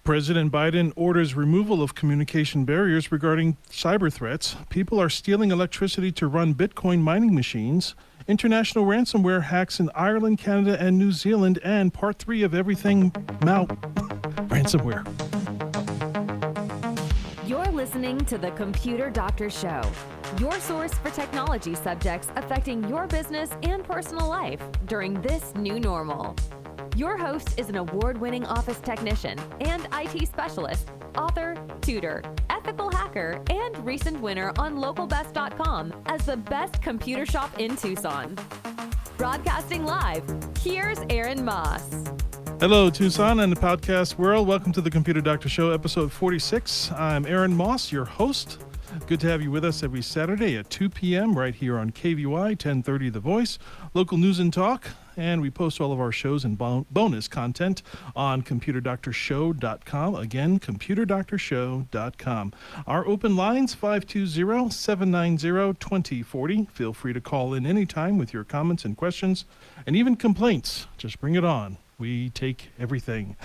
President Biden orders removal of communication barriers regarding cyber threats. People are stealing electricity to run Bitcoin mining machines. International ransomware hacks in Ireland, Canada, and New Zealand. And part 3 of everything ransomware. You're listening to the Computer Doctor Show, your source for technology subjects affecting your business and personal life during this new normal. Your host is an award-winning office technician and IT specialist, author, tutor, ethical hacker, and recent winner on localbest.com as the best computer shop in Tucson. Broadcasting live, here's Aaron Moss. Hello, Tucson and the podcast world. Welcome to the Computer Doctor Show, episode 46. I'm Aaron Moss, your host. Good to have you with us every Saturday at 2 p.m. right here on KVY 1030 The Voice, local news and talk. And we post all of our shows and bonus content on ComputerDoctorShow.com. Again, ComputerDoctorShow.com. Our open lines, 520-790-2040. Feel free to call in anytime with your comments and questions and even complaints. Just bring it on. We take everything.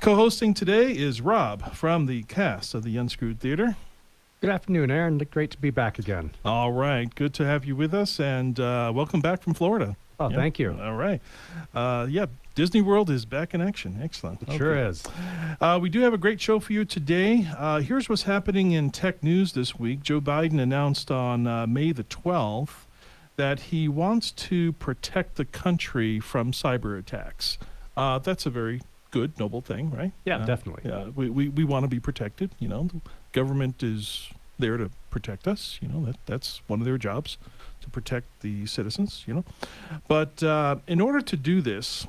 Co-hosting today is Rob from the cast of the Unscrewed Theater. Good afternoon, Aaron. Great to be back again. All right. Good to have you with us, and welcome back from Florida. Oh, yep. Thank you. All right. Disney World is back in action. Excellent. It sure is. We do have a great show for you today. Here's what's happening in tech news this week. Joe Biden announced on May the 12th that he wants to protect the country from cyber attacks. That's a very good, noble thing, right? Yeah, definitely. Yeah, we want to be protected. You know, the government is there to protect us. You know, that's one of their jobs, to protect the citizens. You know, but in order to do this,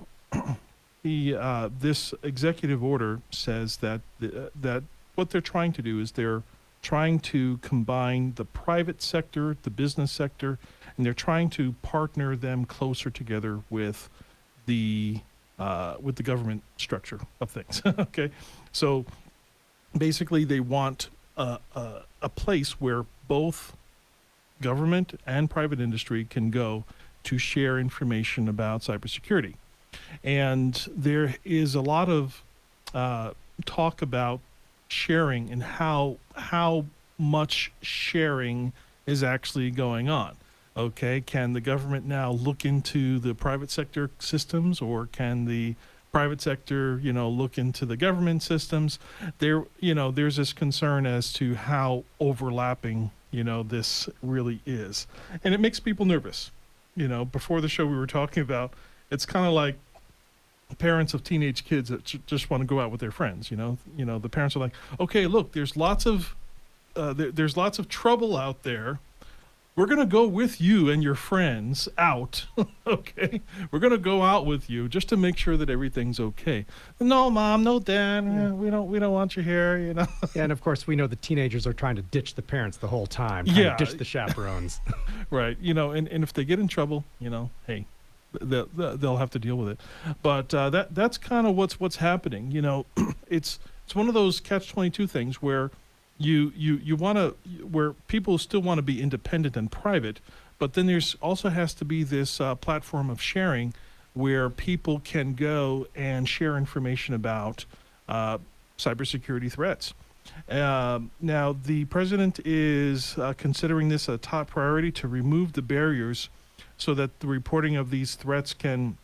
this executive order says that that what they're trying to do is they're trying to combine the private sector, the business sector, and they're trying to partner them closer together with the government structure of things. Okay, so basically they want a place where both government and private industry can go to share information about cybersecurity. And there is a lot of talk about sharing and how much sharing is actually going on. Okay, can the government now look into the private sector systems, or can the private sector, look into the government systems? There's this concern as to how overlapping, this really is. And it makes people nervous. Before the show we were talking about, it's kind of like parents of teenage kids that just want to go out with their friends. The parents are like, okay, look, there's lots of trouble out there. We're going to go with you and your friends out, okay? We're going to go out with you just to make sure that everything's okay. No, Mom, no, Dad, we don't want you here, Yeah, and of course, we know the teenagers are trying to ditch the parents the whole time, ditch the chaperones. Right, and if they get in trouble, hey, they'll have to deal with it. But that's kind of what's happening. It's one of those catch-22 things where you want to, where people still want to be independent and private, but then there's also has to be this platform of sharing where people can go and share information about cybersecurity threats. Now, the president is considering this a top priority to remove the barriers so that the reporting of these threats can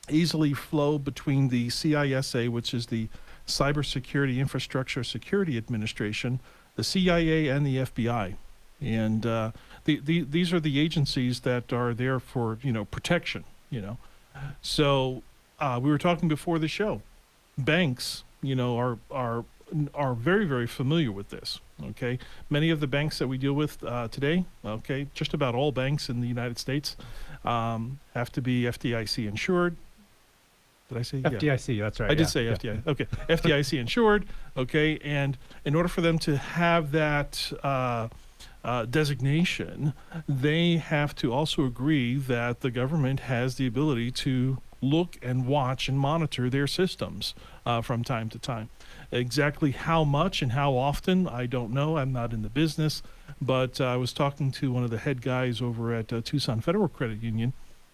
easily flow between the CISA, which is the Cybersecurity Infrastructure Security Administration, the CIA, and the FBI. And these are the agencies that are there for, protection, So we were talking before the show. Banks, are very, very familiar with this, okay? Many of the banks that we deal with today, okay, just about all banks in the United States have to be FDIC insured. Did I say FDIC? Yeah. That's right. I did say FDIC. Okay, FDIC insured. Okay, and in order for them to have that designation, they have to also agree that the government has the ability to look and watch and monitor their systems from time to time. Exactly how much and how often, I don't know. I'm not in the business, but I was talking to one of the head guys over at Tucson Federal Credit Union.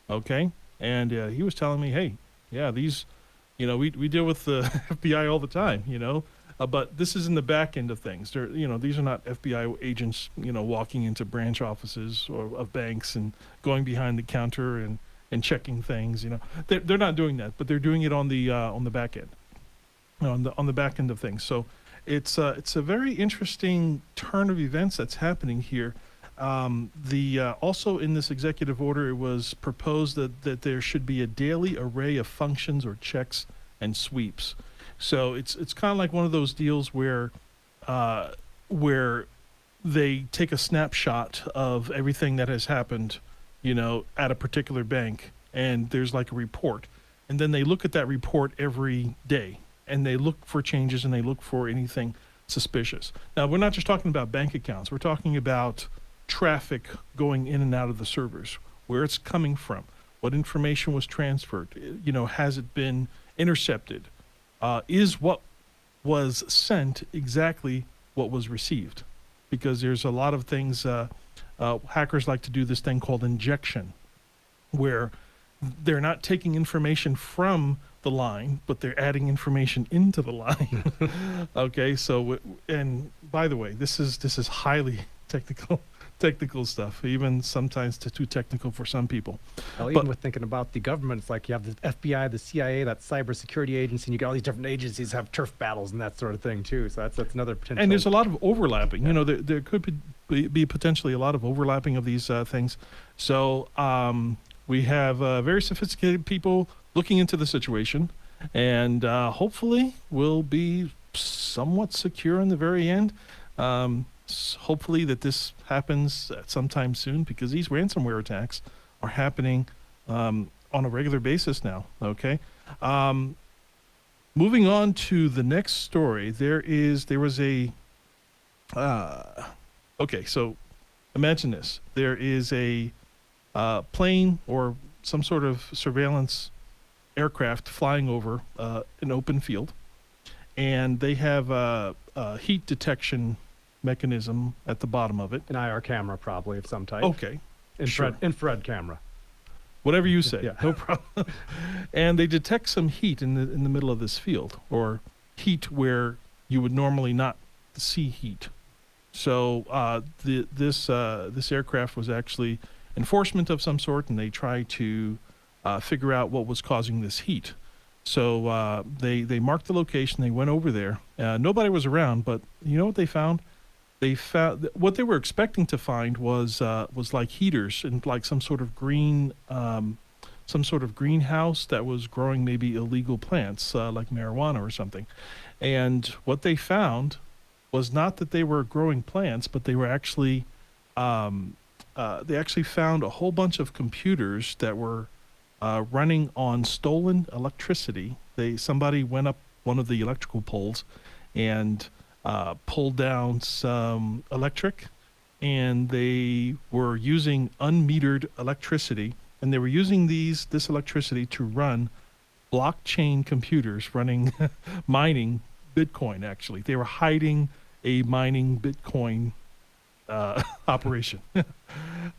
Okay, and he was telling me, hey. Yeah, these We deal with the FBI all the time, but this is in the back end of things. These are not FBI agents, walking into branch offices or of banks and going behind the counter and checking things. They're not doing that, but they're doing it on the back end, on the back end of things. So it's a very interesting turn of events that's happening here. Also in this executive order, it was proposed that there should be a daily array of functions or checks and sweeps. So it's kind of like one of those deals where they take a snapshot of everything that has happened, at a particular bank, and there's like a report, and then they look at that report every day, and they look for changes and they look for anything suspicious. Now, we're not just talking about bank accounts. We're talking about traffic going in and out of the servers, where it's coming from, what information was transferred, has it been intercepted, is what was sent exactly what was received? Because there's a lot of things, hackers like to do this thing called injection, where they're not taking information from the line, but they're adding information into the line. Okay, so, and by the way, this is highly technical stuff, even sometimes too technical for some people. Well, even with thinking about the government, it's like you have the FBI, the CIA, that cybersecurity agency, and you got all these different agencies have turf battles and that sort of thing too. So that's another potential. And there's a lot of overlapping. Yeah. There could be potentially a lot of overlapping of these things. So we have very sophisticated people looking into the situation, and hopefully we'll be somewhat secure in the very end. Hopefully that this happens at some time soon, because these ransomware attacks are happening on a regular basis now. Okay. Moving on to the next story, there was a okay, so imagine this. There is a plane or some sort of surveillance aircraft flying over an open field, and they have a heat detection mechanism at the bottom of it. An IR camera, probably, of some type. Okay. Infrared camera. Whatever you say. Yeah. No problem. And they detect some heat in the middle of this field, or heat where you would normally not see heat. So this aircraft was actually enforcement of some sort, and they tried to figure out what was causing this heat. So they marked the location. They went over there. Nobody was around, but you know what they found? They found what they were expecting to find was like heaters and like some sort of greenhouse that was growing maybe illegal plants like marijuana or something. And what they found was not that they were growing plants, but they were actually found a whole bunch of computers that were running on stolen electricity. Somebody went up one of the electrical poles and pulled down some electric, and they were using unmetered electricity, and they were using this electricity to run blockchain computers running mining Bitcoin. Actually, they were hiding a mining Bitcoin operation.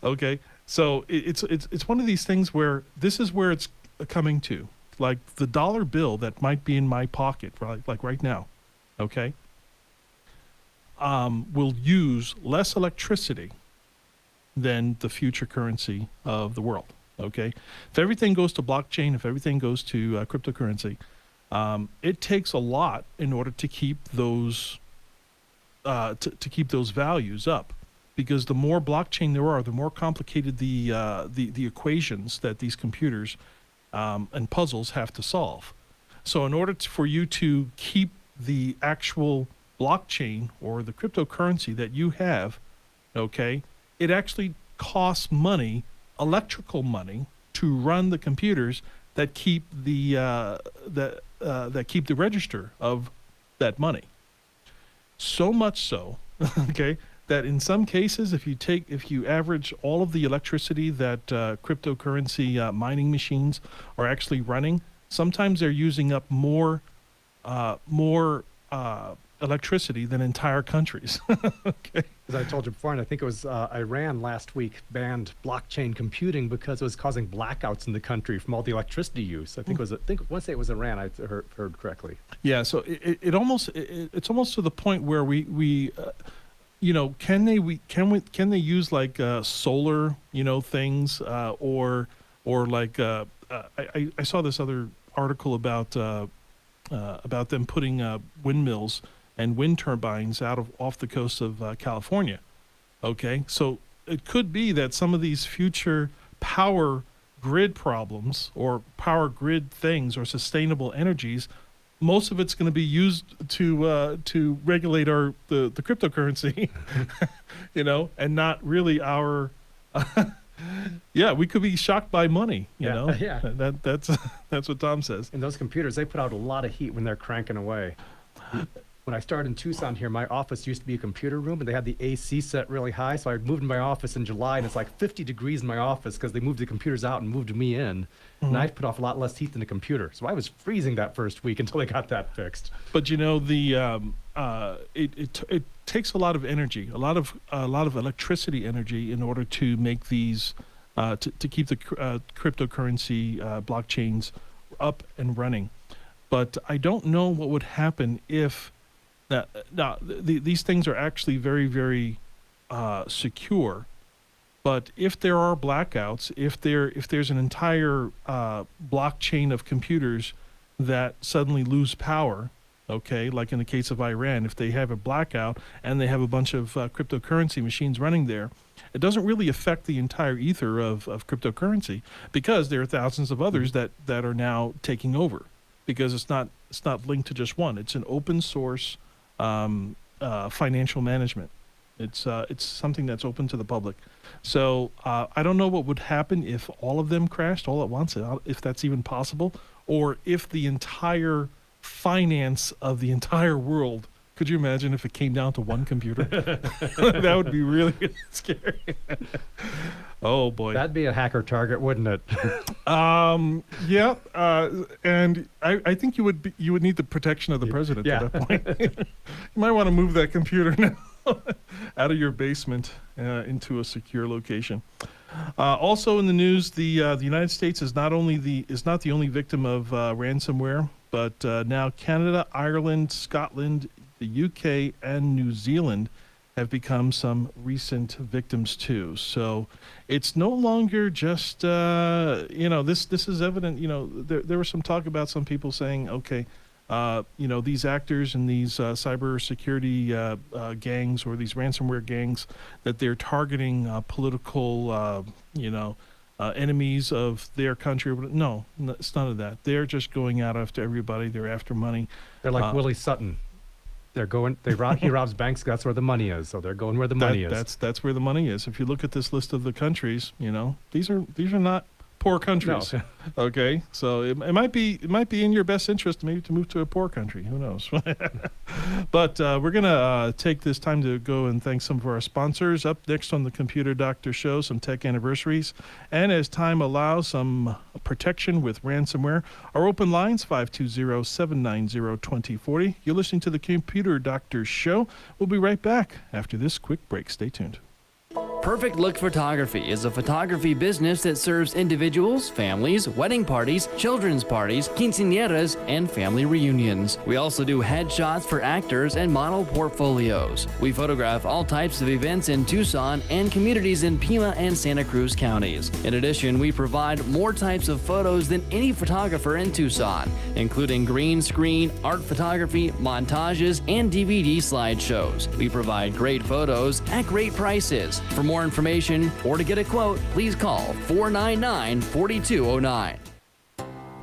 Okay, so it's one of these things where this is where it's coming to, like the dollar bill that might be in my pocket, right, like right now. Okay. Will use less electricity than the future currency of the world. Okay, if everything goes to blockchain, if everything goes to cryptocurrency, it takes a lot in order to keep those to keep those values up, because the more blockchain there are, the more complicated the equations that these computers and puzzles have to solve. So in order for you to keep the actual blockchain or the cryptocurrency that you have, okay, it actually costs money, electrical money, to run the computers that keep the that keep the register of that money. So much so, okay, that in some cases, if you average all of the electricity that cryptocurrency mining machines are actually running, sometimes they're using up more electricity than entire countries. Okay. As I told you before, and I think it was Iran last week banned blockchain computing because it was causing blackouts in the country from all the electricity use. I want to say it was Iran. I heard correctly. Yeah. So it's almost to the point where we can they use like solar things or like I saw this other article about them putting windmills and wind turbines off the coast of California. Okay, so it could be that some of these future power grid problems or power grid things or sustainable energies, most of it's going to be used to regulate the cryptocurrency, and not really our. Yeah, we could be shocked by money. Yeah. That's what Tom says. And those computers, they put out a lot of heat when they're cranking away. When I started in Tucson here, my office used to be a computer room, and they had the AC set really high. So I moved in my office in July, and it's like 50 degrees in my office because they moved the computers out and moved me in. Mm-hmm. And I put off a lot less heat than the computer. So I was freezing that first week until they got that fixed. But it takes a lot of energy, a lot of electricity energy in order to make these to keep the cryptocurrency blockchains up and running. But I don't know what would happen if these things are actually very, very secure. But if there are blackouts, if there's an entire blockchain of computers that suddenly lose power, okay, like in the case of Iran, if they have a blackout and they have a bunch of cryptocurrency machines running there, it doesn't really affect the entire ether of cryptocurrency because there are thousands of others that are now taking over because it's not linked to just one. It's an open source financial management. It's something that's open to the public. So I don't know what would happen if all of them crashed all at once, if that's even possible, or if the entire finance of the entire world. Could you imagine if it came down to one computer? That would be really scary. Oh boy, that'd be a hacker target, wouldn't it? Yeah, and I think you would need the protection of the president at that point. You might want to move that computer now out of your basement into a secure location. Also in the news, the United States is not the only victim of ransomware, but now Canada, Ireland, Scotland, the UK, and New Zealand have become some recent victims too. So it's no longer just this is evident. There was some talk about some people saying, okay, these actors and these cybersecurity gangs or these ransomware gangs, that they're targeting political enemies of their country. No, it's none of that. They're just going out after everybody. They're after money. They're like Willie Sutton. He robs banks. That's where the money is. So they're going where the money is. That's where the money is. If you look at this list of the countries, these are not poor countries. No. Okay, so it might be in your best interest maybe to move to a poor country. Who knows? But we're gonna take this time to go and thank some of our sponsors. Up next on the Computer Doctor Show, some tech anniversaries, and as time allows, some protection with ransomware. Our open lines 520-790-2040. You're listening to the Computer Doctor Show. We'll be right back after this quick break. Stay tuned. Perfect Look Photography is a photography business that serves individuals, families, wedding parties, children's parties, quinceañeras, and family reunions. We also do headshots for actors and model portfolios. We photograph all types of events in Tucson and communities in Pima and Santa Cruz counties. In addition, we provide more types of photos than any photographer in Tucson, including green screen, art photography, montages, and DVD slideshows. We provide great photos at great prices. For more information or to get a quote, please call 499-4209.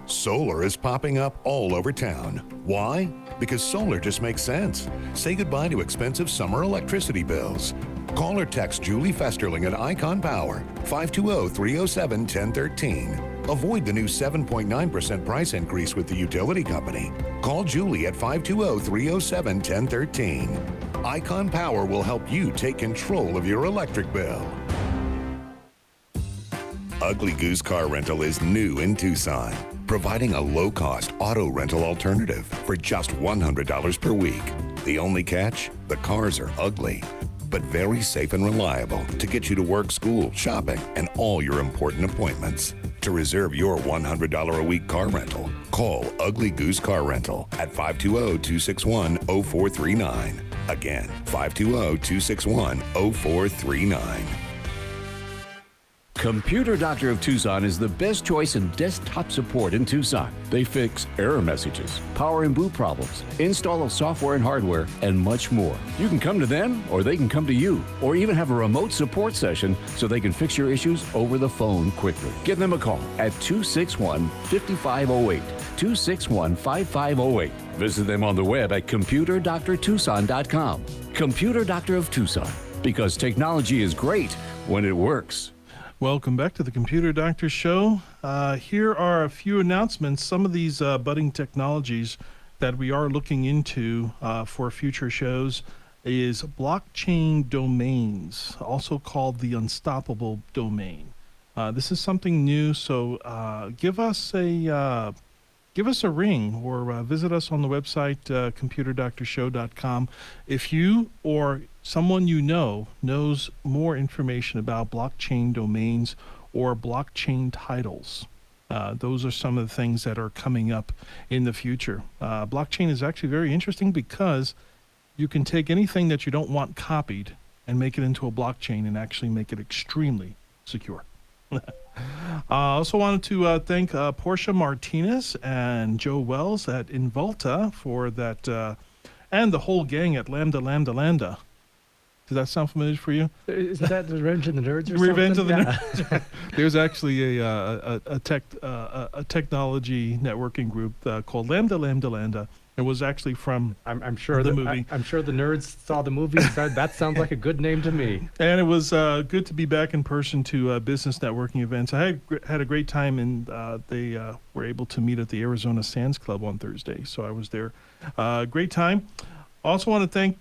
Solar is popping up all over town. Why? Because solar just makes sense. Say goodbye to expensive summer electricity bills. Call or text Julie Festerling at Icon Power, 520-307-1013. Avoid the new 7.9% price increase with the utility company. Call Julie at 520-307-1013. Icon Power will help you take control of your electric bill. Ugly Goose Car Rental is new in Tucson, providing a low-cost auto rental alternative for just $100 per week. The only catch? The cars are ugly, but very safe and reliable to get you to work, school, shopping, and all your important appointments. To reserve your $100 a week car rental, call Ugly Goose Car Rental at 520-261-0439. Again, 520-261-0439. Computer Doctor of Tucson is the best choice in desktop support in Tucson. They fix error messages, power and boot problems, install software and hardware, and much more. You can come to them, or they can come to you, or even have a remote support session so they can fix your issues over the phone quickly. Give them a call at 261-5508, 261-5508. Visit them on the web at computerdoctortucson.com. Computer Doctor of Tucson, because technology is great when it works. Welcome back to the Computer Doctor Show. Here are a few announcements. Some of these budding technologies that we are looking into for future shows is blockchain domains, also called the unstoppable domain. This is something new, so give us a ring or visit us on the website, computerdoctorshow.com. If you or someone you know knows more information about blockchain domains or blockchain titles, those are some of the things that are coming up in the future. Blockchain is actually very interesting because you can take anything that you don't want copied and make it into a blockchain and actually make it extremely secure. I also wanted to thank Portia Martinez and Joe Wells at Involta for that, and the whole gang at Lambda Lambda Lambda. Does that sound familiar for you? Is that Revenge of the Nerds or Revenge something? of the Nerds. There's actually a technology networking group called Lambda Lambda Lambda. It was actually from I'm sure the that movie. I'm sure the nerds saw the movie and said, that sounds like a good name to me. And it was good to be back in person to business networking events. I had a great time, and they were able to meet at the Arizona Sands Club on Thursday, so I was there. Great time. Also want to thank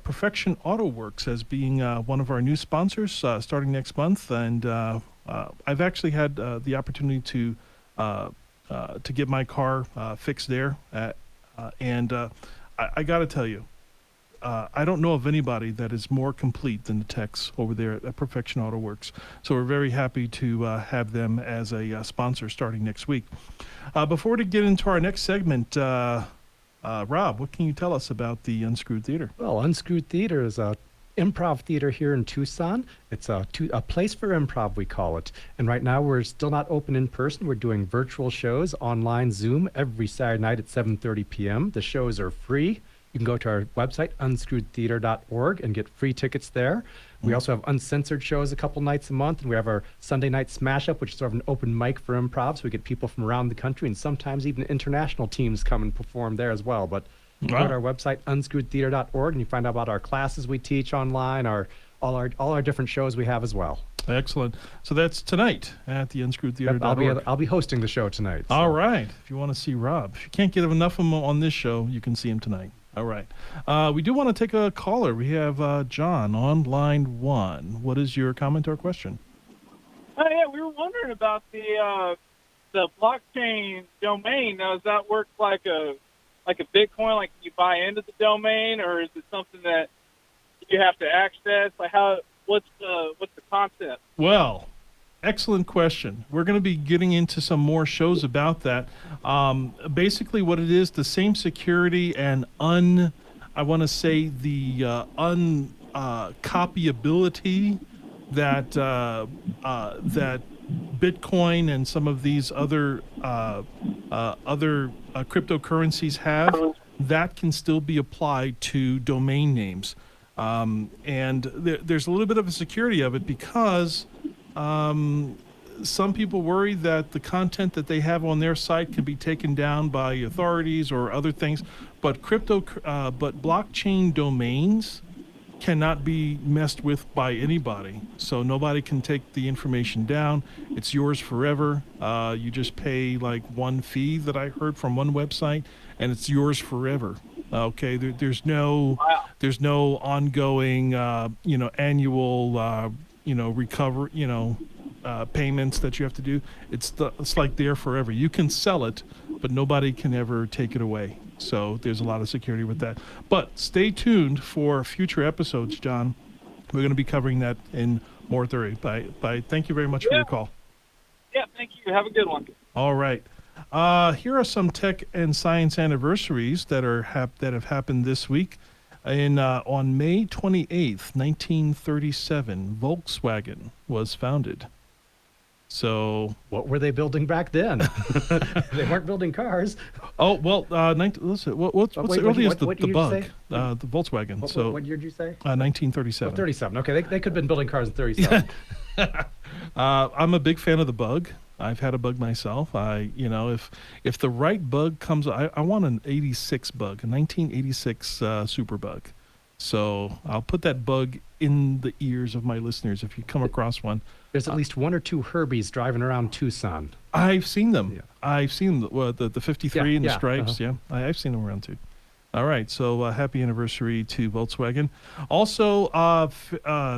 Perfection Auto Works as being one of our new sponsors starting next month, and I've actually had the opportunity to get my car fixed there. And I got to tell you, I don't know of anybody that is more complete than the techs over there at Perfection Auto Works. So we're very happy to have them as a sponsor starting next week. Before we get into our next segment, Rob, what can you tell us about the Unscrewed Theater? Well, Unscrewed Theater is a improv theater here in Tucson. It's a place for improv, we call it. And right now we're still not open in person. We're doing virtual shows online Zoom every Saturday night at 7:30 p.m. The shows are free. You can go to our website, unscrewedtheater.org, and get free tickets there. We also have uncensored shows a couple nights a month, and we have our Sunday night smash up, which is sort of an open mic for improv. So we get people from around the country, and sometimes even international teams come and perform there as well. But go to our website, unscrewedtheater.org, and you find out about our classes we teach online, all our different shows we have as well. Excellent. So that's tonight at the Unscrewed Theater. I'll be hosting the show tonight. So. All right. If you want to see Rob, if you can't get enough of him on this show, you can see him tonight. All right. We do want to take a caller. We have John on line 1. What is your comment or question? Yeah, we were wondering about the blockchain domain. Now, does that work like a Bitcoin? Like, you buy into the domain, or is it something that you have to access? Like, what's the concept? Well, excellent question. We're going to be getting into some more shows about that. Basically, what it is, the same security and the uncopyability that that Bitcoin and some of these other cryptocurrencies have, that can still be applied to domain names. And there's a little bit of a security of it because some people worry that the content that they have on their site can be taken down by authorities or other things, but blockchain domains cannot be messed with by anybody. So nobody can take the information down. It's yours forever. You just pay like one fee that I heard from one website, and it's yours forever. Okay, there's no ongoing annual recover payments that you have to do. It's like there forever. You can sell it, but nobody can ever take it away. So there's a lot of security with that. But stay tuned for future episodes, John. We're going to be covering that in more theory. Thank you very much for your call. Yeah, thank you. Have a good one. All right. Here are some tech and science anniversaries that have happened this week. On May 28th, 1937, Volkswagen was founded. So What were they building back then? They weren't building cars. oh well, listen, what's wait, the earliest what the year did you Bug, say? the Volkswagen? What year did you say? 1937. 37. Okay, they could have been building cars in 37. I'm a big fan of the Bug. I've had a Bug myself. If the right Bug comes, I want an 86 Bug, a 1986 Super Bug. So I'll put that Bug in the ears of my listeners if you come across one. There's at least one or two Herbies driving around Tucson. I've seen them. Yeah. I've seen the 53 and the Yeah, stripes. Yeah, I've seen them around too. All right, so happy anniversary to Volkswagen. Also,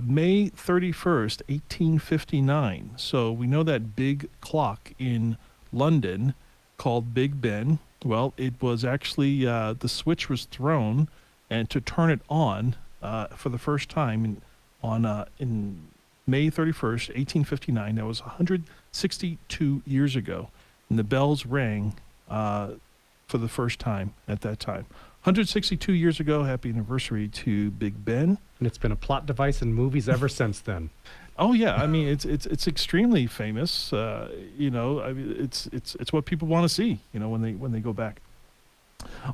May 31st, 1859. So we know that big clock in London called Big Ben. Well, it was actually the switch was thrown, and to turn it on for the first time in May 31st, 1859. That was 162 years ago, and the bells rang for the first time at that time. 162 years ago. Happy anniversary to Big Ben. And it's been a plot device in movies ever since then. Oh yeah, I mean it's extremely famous. It's what people want to see. When they go back.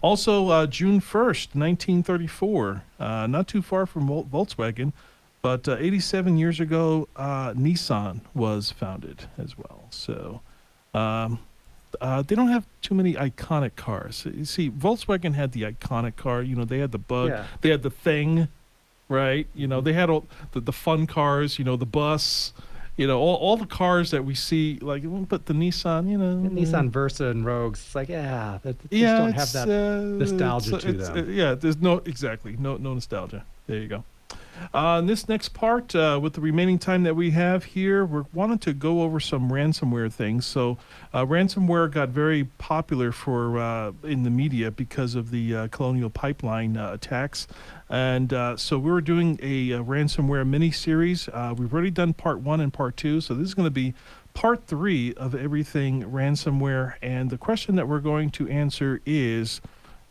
Also, June 1st, 1934. Not too far from Volkswagen, but 87 years ago, Nissan was founded as well. So. They don't have too many iconic cars. You see, Volkswagen had the iconic car. They had the Bug. Yeah. They had the Thing, right? They had all the fun cars. The bus. All the cars that we see. But the Nissan. And Nissan Versa and Rogues. It's like, they just Yeah, don't have that nostalgia to them. Yeah, there's no nostalgia. There you go. In this next part, with the remaining time that we have here, we're wanting to go over some ransomware things. So, ransomware got very popular in the media because of the Colonial Pipeline attacks, and so we were doing a ransomware mini-series. We've already done part 1 and part 2, so this is going to be part 3 of everything ransomware. And the question that we're going to answer is,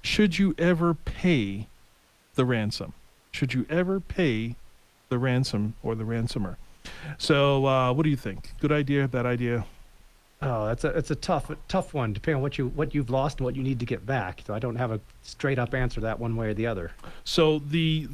should you ever pay the ransom? Should you ever pay the ransom or the ransomer? So, what do you think? Good idea? Bad idea? Oh, it's a tough one, depending on what you've lost and what you need to get back. So I don't have a straight up answer to that one way or the other. So the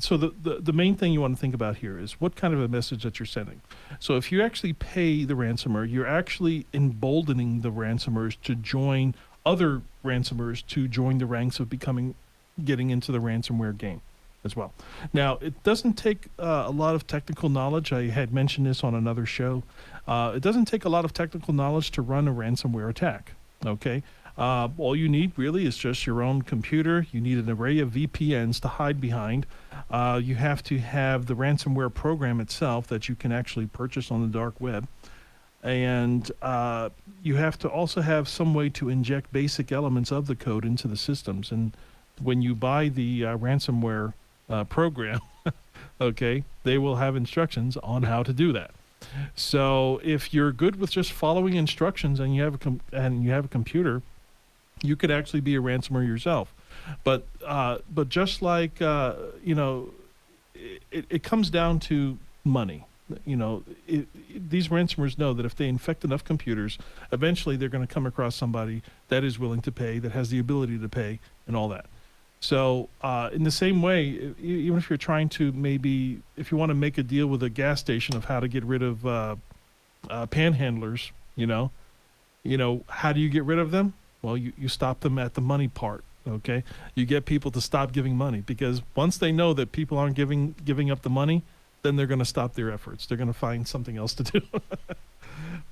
main thing you want to think about here is what kind of a message that you're sending. So if you actually pay the ransomer, you're actually emboldening the ransomers to join other ransomers to join the ranks of getting into the ransomware game as well. Now, it doesn't take a lot of technical knowledge. I had mentioned this on another show. It doesn't take a lot of technical knowledge to run a ransomware attack, okay? All you need really is just your own computer. You need an array of VPNs to hide behind. You have to have the ransomware program itself that you can actually purchase on the dark web. And you have to also have some way to inject basic elements of the code into the systems. And when you buy the ransomware program, okay, they will have instructions on how to do that. So if you're good with just following instructions and you have a computer, you could actually be a ransomer yourself. But just like it comes down to money. These ransomers know that if they infect enough computers, eventually they're going to come across somebody that is willing to pay, that has the ability to pay, and all that. So in the same way, even if you're trying to if you want to make a deal with a gas station of how to get rid of panhandlers, how do you get rid of them? Well, you stop them at the money part, okay? You get people to stop giving money, because once they know that people aren't giving up the money, then they're going to stop their efforts. They're going to find something else to do,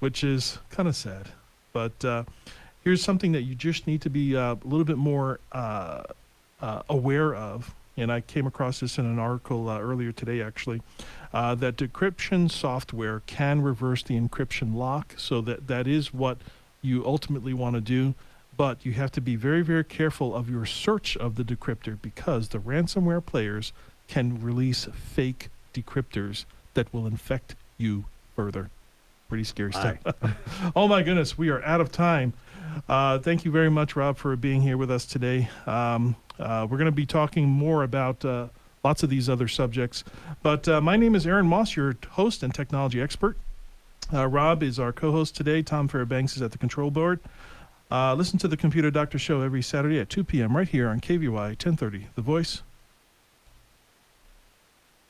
which is kind of sad. But here's something that you just need to be a little bit more aware of, and I came across this in an article earlier today, actually, that decryption software can reverse the encryption lock, so that is what you ultimately want to do. But you have to be very, very careful of your search of the decryptor, because the ransomware players can release fake decryptors that will infect you further. Pretty scary stuff. Oh my goodness, we are out of time. Thank you very much, Rob, for being here with us today. We're going to be talking more about lots of these other subjects. But my name is Aaron Moss, your host and technology expert. Rob is our co-host today. Tom Fairbanks is at the control board. Listen to the Computer Doctor Show every Saturday at 2 p.m. right here on KVY 1030, The Voice